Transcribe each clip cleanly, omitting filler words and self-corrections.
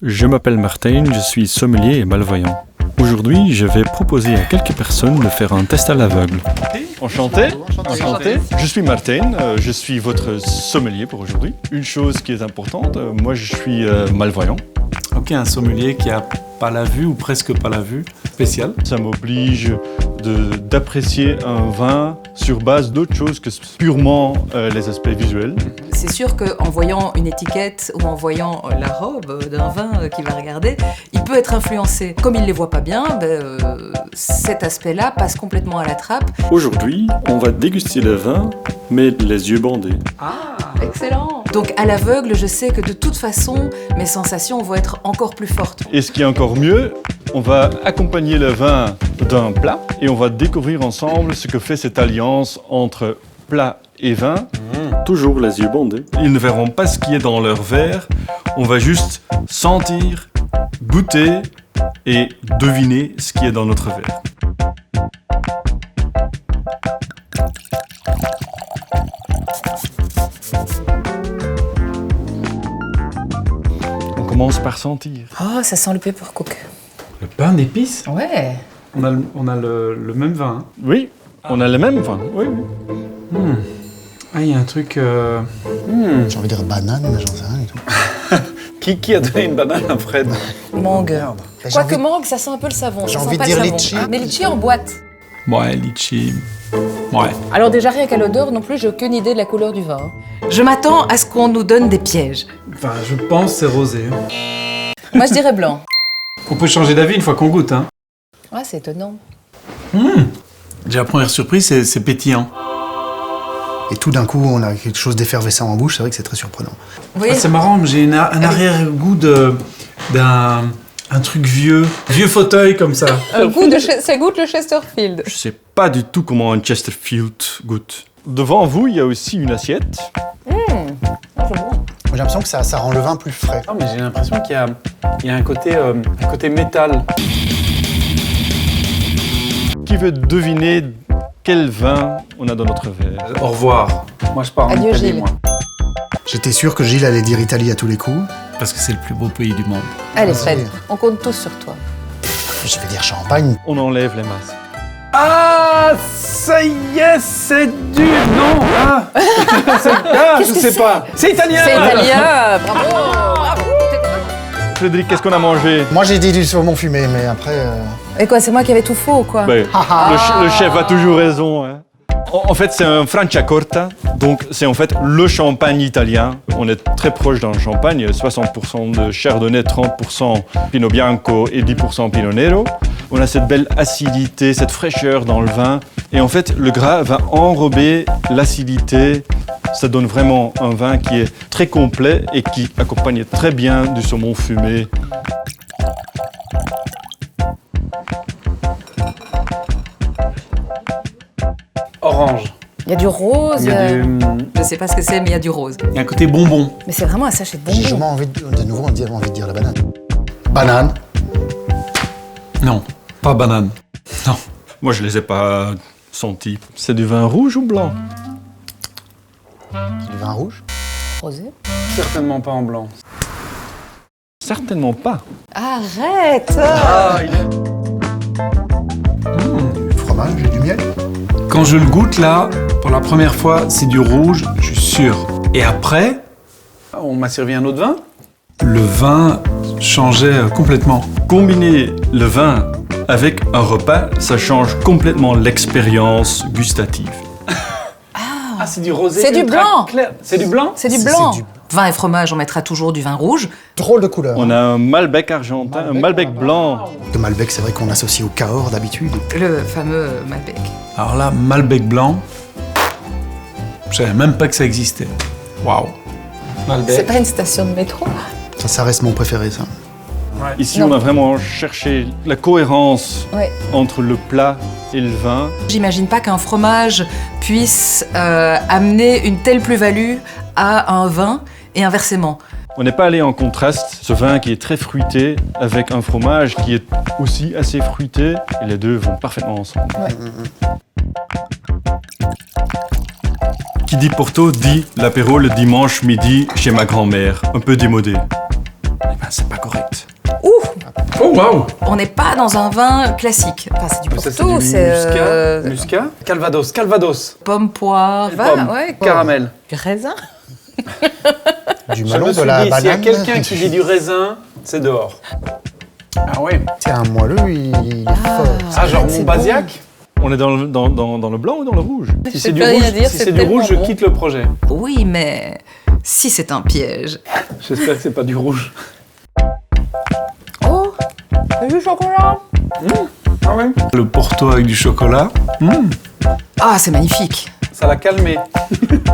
Je m'appelle Martin, je suis sommelier et malvoyant. Aujourd'hui, je vais proposer à quelques personnes de faire un test à l'aveugle. Enchanté. Je suis Martin, je suis votre sommelier pour aujourd'hui. Une chose qui est importante, moi je suis malvoyant. Ok, un sommelier qui a pas la vue ou presque pas la vue, spécial. Ça m'oblige d'apprécier un vin sur base d'autre chose que purement les aspects visuels. C'est sûr qu'en voyant une étiquette ou en voyant la robe d'un vin qu'il va regarder, il peut être influencé. Comme il ne les voit pas bien, cet aspect-là passe complètement à la trappe. Aujourd'hui, on va déguster le vin, mais les yeux bandés. Ah, excellent! Donc à l'aveugle, je sais que de toute façon, mes sensations vont être encore plus fortes. Et ce qui est encore mieux, on va accompagner le vin d'un plat et on va découvrir ensemble ce que fait cette alliance entre plat et vin. Toujours les yeux bandés. Ils ne verront pas ce qui est dans leur verre, on va juste sentir, goûter et deviner ce qui est dans notre verre. On commence par sentir. Oh, ça sent le peppercook. Le pain d'épices. Ouais. On a le même vin. Hein. Oui, on a le même vin. Oui. Ah, il y a un truc... J'ai envie de dire banane, mais j'en sais rien du tout. Qui a donné une banane à Fred? Mangue. Merde. J'ai Quoique envie- mangue, ça sent un peu le savon. J'ai Ça sent envie de pas dire le savon. litchi. Mais litchi en boîte. Ouais, litchi. Ouais. Alors déjà, rien qu'à l'odeur non plus, j'ai aucune idée de la couleur du vin. Je m'attends à ce qu'on nous donne des pièges. Enfin, je pense que c'est rosé. Hein. Moi, je dirais blanc. On peut changer d'avis une fois qu'on goûte. Hein. Ouais, c'est étonnant. Déjà, la première surprise, c'est pétillant. Et tout d'un coup, on a quelque chose d'effervescent en bouche, c'est vrai que c'est très surprenant. Vous voyez, Ah, c'est marrant, mais j'ai un arrière-goût d'un truc vieux. Vieux fauteuil comme ça. ça goûte le Chesterfield. Je sais pas du tout comment un Chesterfield goûte. Devant vous, il y a aussi une assiette. J'ai l'impression que ça rend le vin plus frais. Non, mais j'ai l'impression qu'il y a un côté métal. Qui veut deviner quel vin on a dans notre verre? Au revoir. Moi, je pars en Adieu, Italie, Gilles. moi. J'étais sûr que Gilles allait dire Italie à tous les coups. Parce que c'est le plus beau pays du monde. Allez, Vas-y. Fred, on compte tous sur toi. Je vais dire champagne. On enlève les masques. Ah, ça y est, c'est du... Non, ah, je sais pas. C'est italien. C'est italien. Bravo. Frédéric, qu'est-ce qu'on a mangé? Moi, j'ai dit du saumon fumé, mais après... Et quoi, c'est moi qui avais tout faux, quoi? Ben, le chef a toujours raison. Hein. En fait, c'est un Franciacorta, donc c'est en fait le champagne italien. On est très proche d'un champagne, 60% de Chardonnay, 30% Pinot Bianco et 10% Pinot Nero. On a cette belle acidité, cette fraîcheur dans le vin. Et en fait, le gras va enrober l'acidité. Ça donne vraiment un vin qui est très complet et qui accompagne très bien du saumon fumé. Orange. Il y a du rose. Il y a Je sais pas ce que c'est, mais il y a du rose. un côté bonbon. Mais c'est vraiment un sachet de J'ai bonbons. jamais envie de nouveau envie de dire la banane. Banane. Non, pas banane. Non. Moi, je les ai pas sentis. C'est du vin rouge ou blanc? C'est du vin rouge. Rosé. Certainement pas en blanc. Certainement pas. Arrête. Du fromage et du miel. Quand je le goûte là, pour la première fois, c'est du rouge, je suis sûr. Et après, on m'a servi un autre vin. Le vin changeait complètement. Combiner le vin avec un repas, ça change complètement l'expérience gustative. Ah, c'est du rosé. C'est du ultra blanc. clair. C'est du blanc. C'est du C'est blanc. du- Vin et fromage, on mettra toujours du vin rouge. Drôle de couleur. On a un Malbec argentin, un Malbec blanc. Le Malbec, c'est vrai qu'on associe au Cahors d'habitude. Le fameux Malbec. Alors là, Malbec blanc, je savais même pas que ça existait. Waouh. C'est Malbec. pas une station de métro? Ça reste mon préféré, ça. Ici, Non. on a vraiment cherché la cohérence Ouais. entre le plat et le vin. J'imagine pas qu'un fromage puisse amener une telle plus-value à un vin et inversement. On n'est pas allé en contraste, ce vin qui est très fruité avec un fromage qui est aussi assez fruité, et les deux vont parfaitement ensemble. Qui dit Porto dit l'apéro le dimanche midi chez ma grand-mère, un peu démodé. eh ben, c'est pas correct. Ouh, Oh waouh! on n'est pas dans un vin classique. Enfin, c'est du Ça c'est Porto, du c'est muscat. Calvados, Calvados. pomme, poire, Pomme, ouais, caramel. du raisin. Du Je melon, me de suis la dit, s'il y a banane. quelqu'un qui dit du raisin, c'est dehors. Ah oui. C'est un moelleux, il est fort. Ah, genre c'est Montbazillac. On est dans le blanc ou dans le rouge? Si c'est Je du peux rien rouge, dire, si c'est c'est du rouge, je tellement bon. quitte le projet. Oui, mais si c'est un piège. J'espère que c'est pas du rouge. Oh, du chocolat. Ah ouais. Le Porto avec du chocolat. Ah, c'est magnifique. Ça l'a calmé.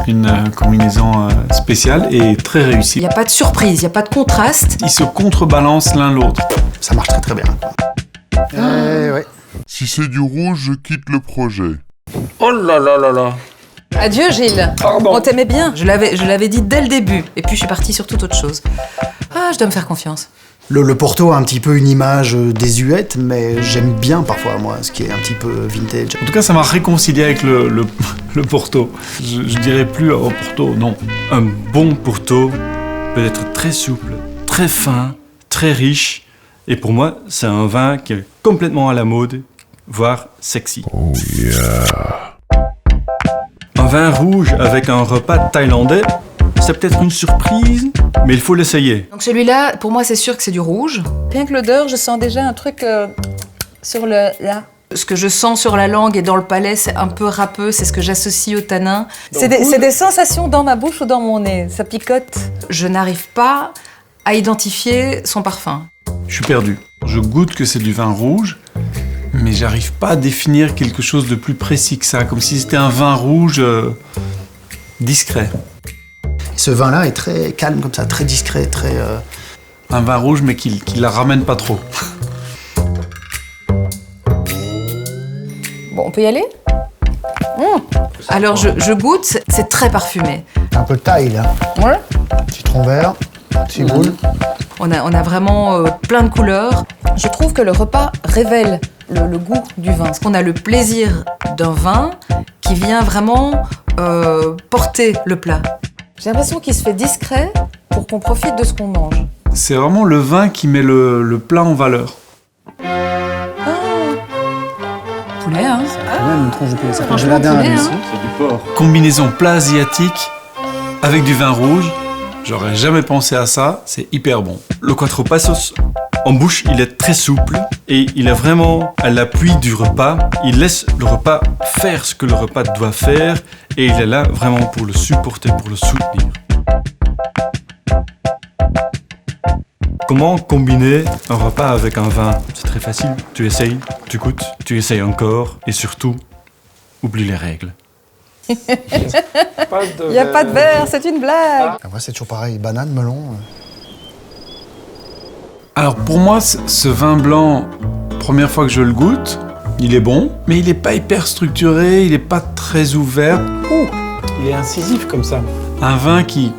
Une combinaison spéciale et très Il réussie. n'y a pas de surprise, il n'y a pas de contraste. Ils se contrebalancent l'un l'autre. Ça marche très très bien. Ouais. Si c'est du rouge, je quitte le projet. Oh là là là là. Adieu Gilles. Pardon. On t'aimait bien. Je l'avais dit dès le début. Et puis je suis partie sur toute autre chose. Ah, je dois me faire confiance. Le Porto a un petit peu une image désuète, mais j'aime bien parfois, moi, ce qui est un petit peu vintage. En tout cas, ça m'a réconcilié avec le Porto. Je dirais plus au Porto, non. Un bon Porto peut être très souple, très fin, très riche. Et pour moi, c'est un vin qui est complètement à la mode, voire sexy. Oh yeah. Un vin rouge avec un repas thaïlandais, c'est peut-être une surprise, mais il faut l'essayer. Donc celui-là, pour moi, c'est sûr que c'est du rouge. Rien que l'odeur, je sens déjà un truc sur le là. Ce que je sens sur la langue et dans le palais, c'est un peu râpeux, c'est ce que j'associe au tanin. C'est des sensations dans ma bouche ou dans mon nez. Ça picote. Je n'arrive pas à identifier son parfum. Je suis perdu. Je goûte que c'est du vin rouge, mais j'arrive pas à définir quelque chose de plus précis que ça, comme si c'était un vin rouge discret. Ce vin-là est très calme comme ça, très discret, très... Un vin rouge, mais qui la ramène pas trop. Bon, on peut y aller? Alors je goûte, c'est très parfumé. un peu de taille, là. Ouais. Citron vert, ciboule. On a vraiment plein de couleurs. Je trouve que le repas révèle le goût du vin. On a le plaisir d'un vin qui vient vraiment porter le plat. J'ai l'impression qu'il se fait discret pour qu'on profite de ce qu'on mange. C'est vraiment le vin qui met le plat en valeur. Poulet, hein. Quand même une tranche de poulet. Ça fait Franchement, de la dinde poulet, ici. hein. C'est du porc. Combinaison plat asiatique avec du vin rouge. J'aurais jamais pensé à ça, c'est hyper bon. Le Quattro Passos, en bouche, il est très souple et il est vraiment à l'appui du repas. Il laisse le repas faire ce que le repas doit faire et il est là vraiment pour le supporter, pour le soutenir. Comment combiner un repas avec un vin? C'est très facile. Tu essayes, tu goûtes, tu essayes encore et surtout, oublie les règles. Il n'y a pas de verre, c'est une blague. Ah, ouais, c'est toujours pareil, banane, melon. Alors pour moi, ce vin blanc, première fois que je le goûte, il est bon, mais il n'est pas hyper structuré, il n'est pas très ouvert. Il est incisif comme ça. Un vin qui...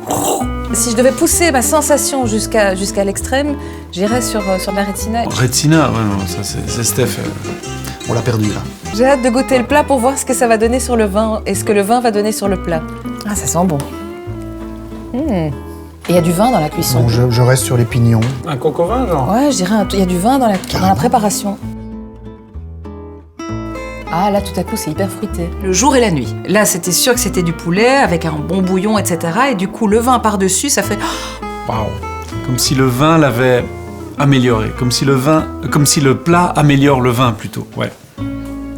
Si je devais pousser ma sensation jusqu'à l'extrême, j'irais sur de la rétina. Retsina, ouais, non, ça c'est Steph. On l'a perdu, là. J'ai hâte de goûter le plat pour voir ce que ça va donner sur le vin et ce que le vin va donner sur le plat. Ah, ça sent bon. Et il y a du vin dans la cuisson. Donc je reste sur les pignons. Un coco vin, genre? Ouais, je dirais, il y a du vin dans la préparation. Ah, là, tout à coup, c'est hyper fruité. Le jour et la nuit. Là, c'était sûr que c'était du poulet avec un bon bouillon, etc. Et du coup, le vin par-dessus, ça fait... Waouh. Comme si le vin l'avait amélioré, comme si le plat améliore le vin plutôt, ouais.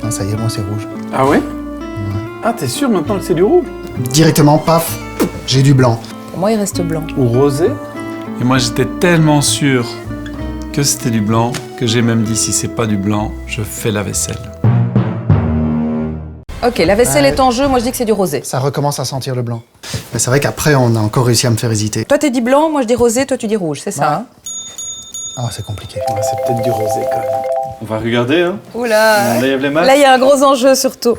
Ah, ça y est, moi, c'est rouge. Ah ouais? Ah, t'es sûr maintenant que c'est du rouge? Directement, paf, j'ai du blanc. Pour moi, il reste blanc. Ou rosé? Et moi j'étais tellement sûr que c'était du blanc que j'ai même dit si c'est pas du blanc, je fais la vaisselle. Ok, la vaisselle est en jeu, moi je dis que c'est du rosé. Ça recommence à sentir le blanc. Mais c'est vrai qu'après, on a encore réussi à me faire hésiter. Toi, tu dis blanc, moi je dis rosé, toi tu dis rouge, c'est ça, hein? Ah, c'est compliqué. Ouais, c'est peut-être du rosé quand même. On va regarder, hein. Oula. On lève les mains. Là, il y a un gros enjeu surtout.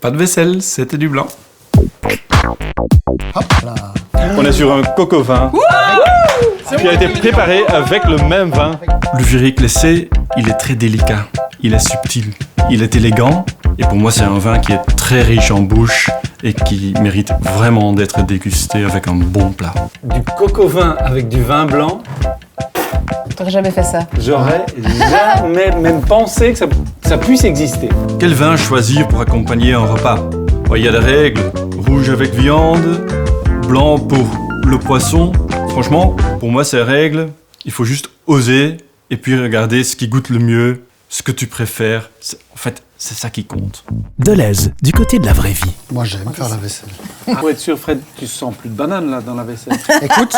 Pas de vaisselle, c'était du blanc. Hop là. On est sur un coco vin qui a été préparé avec le même vin. Le Viré Clessé, il est très délicat, il est subtil, il est élégant. Et pour moi, c'est un vin qui est très riche en bouche et qui mérite vraiment d'être dégusté avec un bon plat. Du coco vin avec du vin blanc, T'aurais jamais fait ça. J'aurais jamais même pensé que ça puisse exister. Quel vin choisir pour accompagner un repas? Il y a des règles. Rouge avec viande, blanc pour le poisson. Franchement, pour moi, ces règles, il faut juste oser et puis regarder ce qui goûte le mieux, ce que tu préfères. En fait, c'est ça qui compte. Deleuze, du côté de la vraie vie. Moi, j'aime faire la vaisselle. Pour être sûr, Fred, tu sens plus de banane là dans la vaisselle. Écoute,